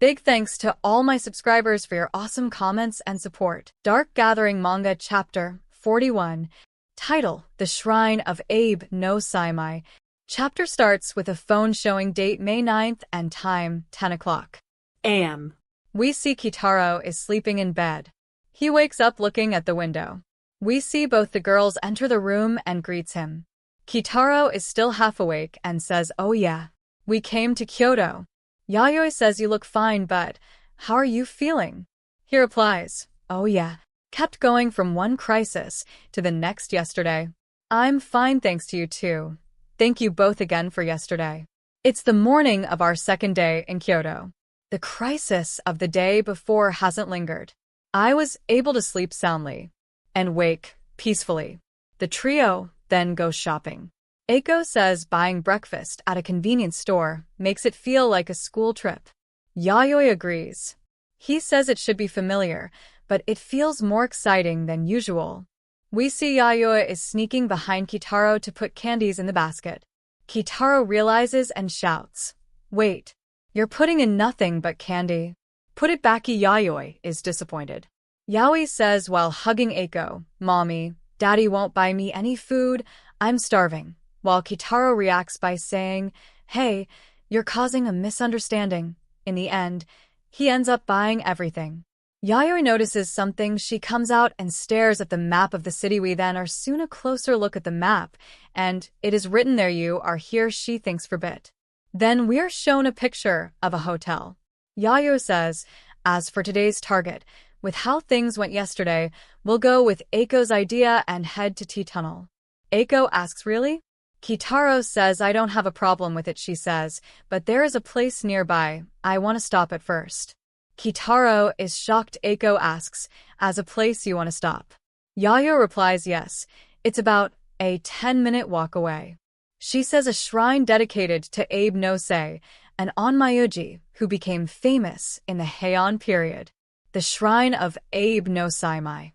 Big thanks to all my subscribers for your awesome comments and support. DarkGathering Manga Chapter 41. Title: The Shrine of Abe no Seimei. Chapter starts with a phone showing date May 9th and time 10 o'clock a.m. We see Keitaro is sleeping in bed. He wakes up looking at the window. We see both the girls enter the room and greets him. Keitaro is still half awake and says, "Oh yeah, we came to Kyoto." Yayoi says, "You look fine, but how are you feeling?" He replies, "Oh yeah, kept going from one crisis to the next yesterday. I'm fine thanks to you too. Thank you both again for yesterday." It's the morning of our second day in Kyoto. The crisis of the day before hasn't lingered. I was able to sleep soundly and wake peacefully. The trio then goes shopping. Eiko says buying breakfast at a convenience store makes it feel like a school trip. Yayoi agrees. He says it should be familiar, but it feels more exciting than usual. We see Yayoi is sneaking behind Keitaro to put candies in the basket. Keitaro realizes and shouts, "Wait, you're putting in nothing but candy. Put it back." Yayoi is disappointed. Yaoi says while hugging Eiko, "Mommy, Daddy won't buy me any food, I'm starving," while Keitaro reacts by saying, "Hey, you're causing a misunderstanding." In the end, he ends up buying everything. Yayoi notices something. She comes out and stares at the map of the city. We then are soon a closer look at the map, and it is written there, "You are here," she thinks for a bit. Then we are shown a picture of a hotel. Yayoi says, "As for today's target, with how things went yesterday, we'll go with Eiko's idea and head to T-Tunnel." Eiko asks, "Really?" Keitaro says, "I don't have a problem with it," she says, "but there is a place nearby. I want to stop at first." Keitaro is shocked. Eiko asks, "As a place you want to stop?" Yayoi replies, "Yes, it's about a 10-minute walk away." She says a shrine dedicated to Abe no Sei, an onmyoji who became famous in the Heian period. The Shrine of Abe no Seimei.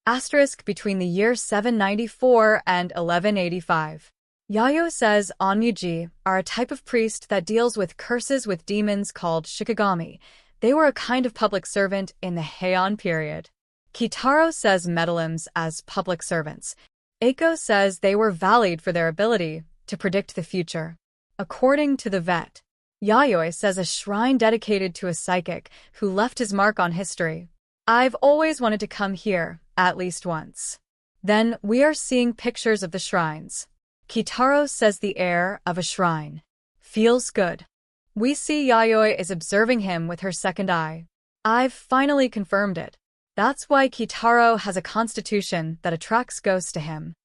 Asterisk between the year 794 and 1185. Yayoi says onmyoji are a type of priest that deals with curses with demons called Shikigami. They were a kind of public servant in the Heian period. Keitaro says medallions as public servants. Eiko says they were valued for their ability to predict the future. According to the vet, Yayoi says a shrine dedicated to a psychic who left his mark on history. "I've always wanted to come here, at least once." Then we are seeing pictures of the shrines. Keitaro says the air of a shrine feels good. We see Yayoi is observing him with her second eye. "I've finally confirmed it. That's why Keitaro has a constitution that attracts ghosts to him.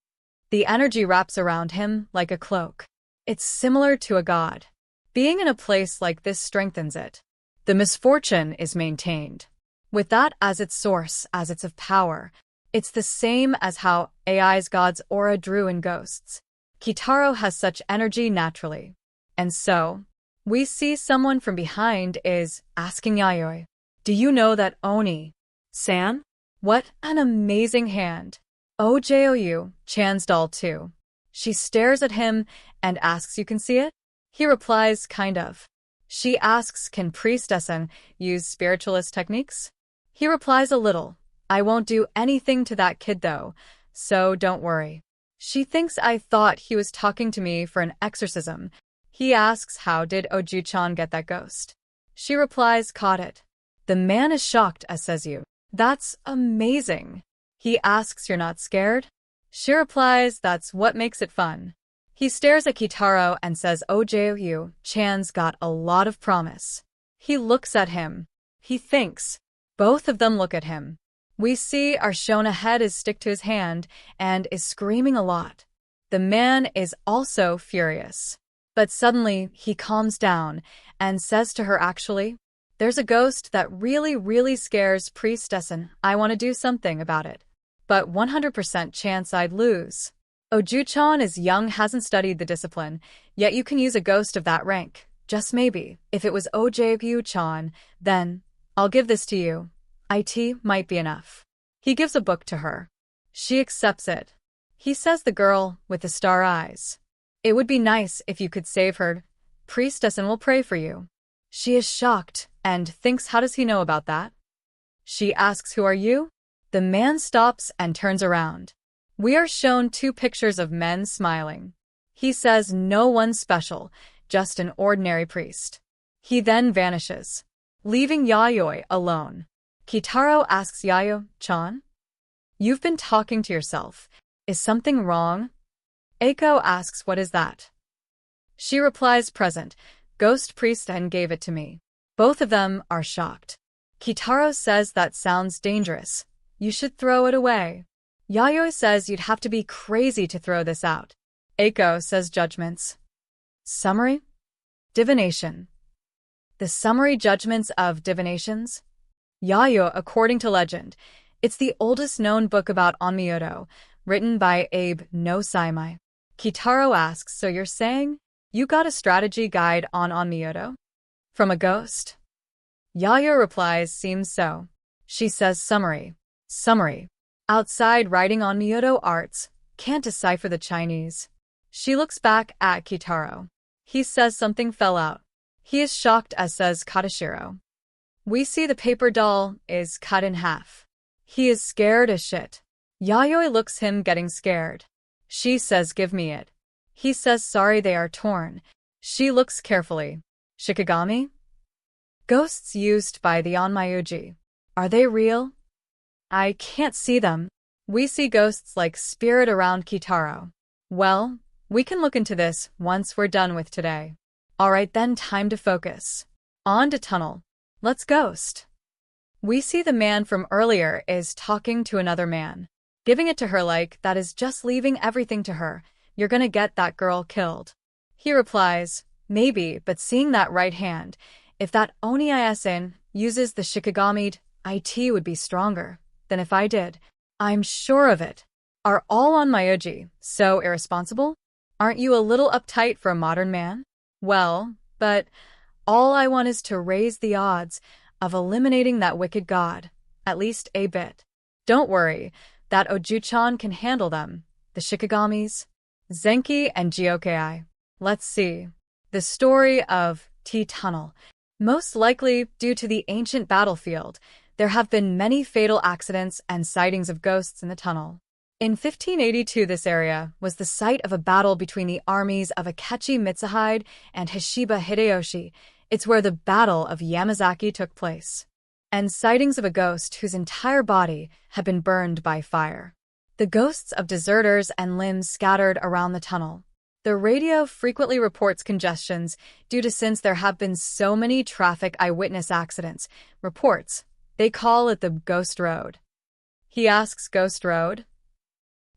The energy wraps around him like a cloak. It's similar to a god. Being in a place like this strengthens it. The misfortune is maintained. With that as its source, as it's of power. It's the same as how AI's god's aura drew in ghosts. Keitaro has such energy naturally. And so, we see someone from behind is asking Yayoi, "Do you know that Oni-san? What an amazing hand. Ojou, Chan's doll too." She stares at him and asks, "You can see it?" He replies, "Kind of." She asks, "Can priestessan use spiritualist techniques?" He replies, "A little. I won't do anything to that kid though, so don't worry." She thinks I thought he was talking to me for an exorcism. He asks, "How did Oju-chan get that ghost?" She replies, "Caught it." The man is shocked as says, "You. That's amazing." He asks, "You're not scared?" She replies, "That's what makes it fun." He stares at Keitaro and says, "Oju-chan's got a lot of promise." He looks at him. He thinks. Both of them look at him. We see our Shona head is stick to his hand and is screaming a lot. The man is also furious. But suddenly, he calms down and says to her, "Actually, there's a ghost that really scares priestessan. I want to do something about it. But 100% chance I'd lose. Oju-chan is young, hasn't studied the discipline, yet you can use a ghost of that rank. Just maybe, if it was Oju-chan, then I'll give this to you. It might be enough." He gives a book to her. She accepts it. He says, "The girl with the star eyes. It would be nice if you could save her. Priestessan will pray for you." She is shocked and thinks, how does he know about that? She asks, who are you? The man stops and turns around. We are shown two pictures of men smiling. He says no one special, just an ordinary priest. He then vanishes, leaving Yayoi alone. Keitaro asks Yayoi-chan, you've been talking to yourself. Is something wrong? Eiko asks, what is that? She replies, present, ghost priest and gave it to me. Both of them are shocked. Keitaro says that sounds dangerous. You should throw it away. Yayoi says you'd have to be crazy to throw this out. Eiko says judgments. Summary? Divination. The summary judgments of divinations? Yayoi, according to legend, it's the oldest known book about Onmyoto, written by Abe no Seimei. Keitaro asks, so you're saying you got a strategy guide on Onmyoto? From a ghost? Yayoi replies, seems so. She says summary. Summary. Outside writing Onmyoto arts, can't decipher the Chinese. She looks back at Keitaro. He says something fell out. He is shocked, as says Katashiro. We see the paper doll is cut in half. He is scared as shit. Yayoi looks him getting scared. She says, give me it. He says, sorry, they are torn. She looks carefully. Shikigami? Ghosts used by the Onmyoji. Are they real? I can't see them. We see ghosts like spirit around Keitaro. Well, we can look into this once we're done with today. Alright then, time to focus. On to tunnel. Let's ghost. We see the man from earlier is talking to another man, giving it to her like that is just leaving everything to her. You're gonna get that girl killed. He replies, maybe, but seeing that right hand, if that Oni-san uses the Shikigami, it would be stronger than if I did. I'm sure of it. Are all Onmyoji so irresponsible? Aren't you a little uptight for a modern man? Well, but all I want is to raise the odds of eliminating that wicked god, at least a bit. Don't worry, that Oju-chan can handle them, the Shikigamis, Zenki and Gyokei. Let's see. The story of T-Tunnel. Most likely due to the ancient battlefield, there have been many fatal accidents and sightings of ghosts in the tunnel. In 1582, this area was the site of a battle between the armies of Akechi Mitsuhide and Hishiba Hideyoshi. It's where the Battle of Yamazaki took place. And sightings of a ghost whose entire body had been burned by fire. The ghosts of deserters and limbs scattered around the tunnel. The radio frequently reports congestions due to since there have been so many traffic eyewitness accidents. Reports. They call it the Ghost Road. He asks, Ghost Road?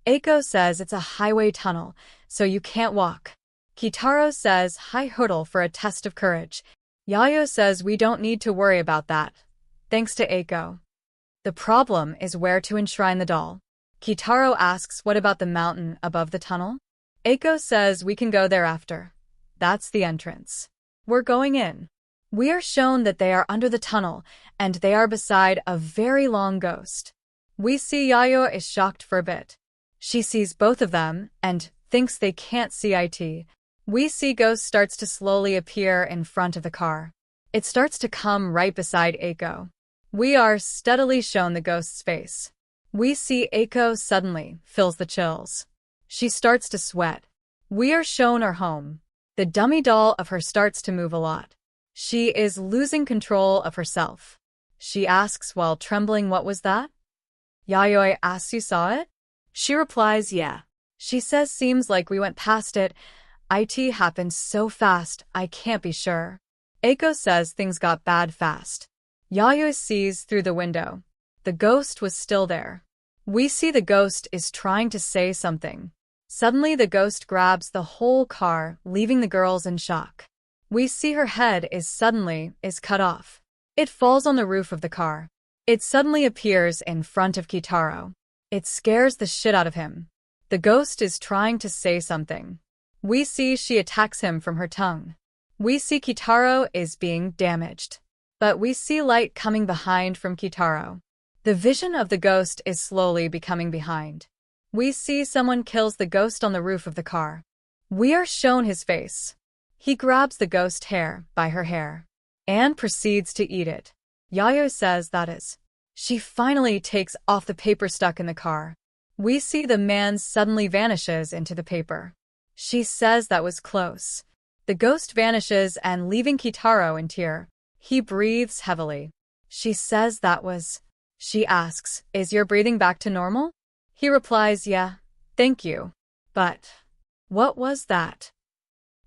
Eiko says it's a highway tunnel, so you can't walk. Keitaro says, high hurdle for a test of courage. Yayoi says we don't need to worry about that, thanks to Eiko. The problem is where to enshrine the doll. Keitaro asks, what about the mountain above the tunnel? Eiko says we can go there after. That's the entrance. We're going in. We are shown that they are under the tunnel, and they are beside a very long ghost. We see Yayoi is shocked for a bit. She sees both of them and thinks they can't see it. We see Ghost starts to slowly appear in front of the car. It starts to come right beside Eiko. We are steadily shown the ghost's face. We see Eiko suddenly feels the chills. She starts to sweat. We are shown her home. The dummy doll of her starts to move a lot. She is losing control of herself. She asks while trembling, what was that? Yayoi asks, you saw it? She replies, yeah. She says, seems like we went past it. It happened so fast, I can't be sure. Eiko says things got bad fast. Yayoi sees through the window. The ghost was still there. We see the ghost is trying to say something. Suddenly the ghost grabs the whole car, leaving the girls in shock. We see her head is cut off. It falls on the roof of the car. It suddenly appears in front of Keitaro. It scares the shit out of him. The ghost is trying to say something. We see she attacks him from her tongue. We see Keitaro is being damaged. But we see light coming behind from Keitaro. The vision of the ghost is slowly becoming behind. We see someone kills the ghost on the roof of the car. We are shown his face. He grabs the ghost hair by her hair. and proceeds to eat it. Yayoi says that is. She finally takes off the paper stuck in the car. We see the man suddenly vanishes into the paper. She says that was close. The ghost vanishes and leaving Keitaro in tear. He breathes heavily. She says that was. She asks, is your breathing back to normal? He replies, yeah, thank you. But what was that?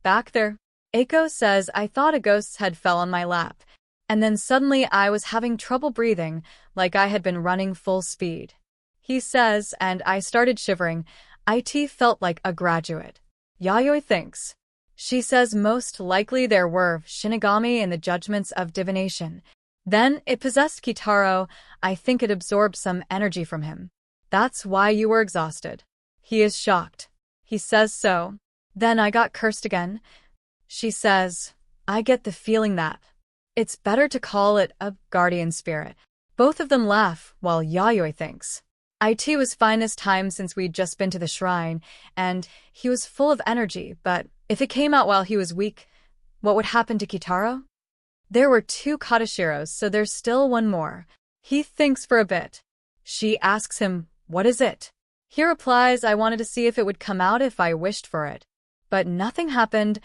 Back there. Eiko says, I thought a ghost had fell on my lap, and then suddenly I was having trouble breathing, like I had been running full speed. He says, and I started shivering. It felt like a graduate. Yayoi thinks. She says most likely there were Shinigami in the judgments of divination. Then it possessed Keitaro. I think it absorbed some energy from him. That's why you were exhausted. He is shocked. He says so. Then I got cursed again. She says, I get the feeling that it's better to call it a guardian spirit. Both of them laugh, while Yayoi thinks. It was finest time since we'd just been to the shrine, and he was full of energy, but if it came out while he was weak, what would happen to Keitaro? There were 2 Katashiros, so there's still one more. He thinks for a bit. She asks him, what is it? He replies, I wanted to see if it would come out if I wished for it. But nothing happened.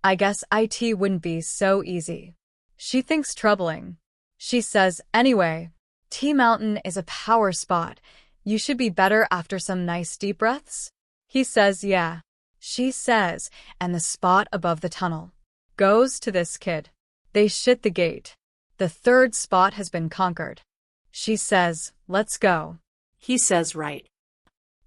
I guess it wouldn't be so easy. She thinks troubling. She says, anyway, T-Mountain is a power spot. You should be better after some nice deep breaths? He says, yeah. She says, and the spot above the tunnel goes to this kid. They shit the gate. The 3rd spot has been conquered. She says, let's go. He says, right.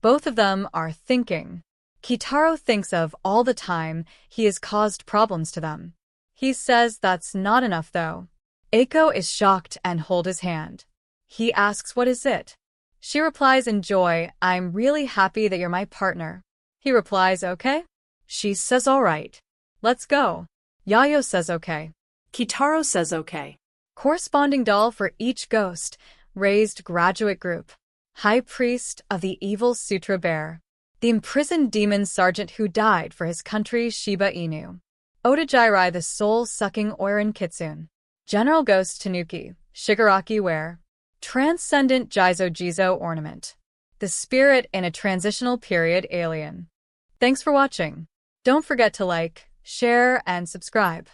Both of them are thinking. Keitaro thinks of all the time he has caused problems to them. He says that's not enough though. Eiko is shocked and holds his hand. He asks what is it? She replies in joy, I'm really happy that you're my partner. He replies, okay? She says all right. Let's go. Yayoi says okay. Keitaro says okay. Corresponding doll for each ghost, raised graduate group. High priest of the evil Sutra Bear. The imprisoned demon sergeant who died for his country Shiba Inu. Otojirai the soul-sucking Oiran Kitsune. General Ghost Tanuki, Shigaraki Ware. Transcendent Jizo ornament. The spirit in a transitional period alien. Thanks for watching. Don't forget to like, share, and subscribe.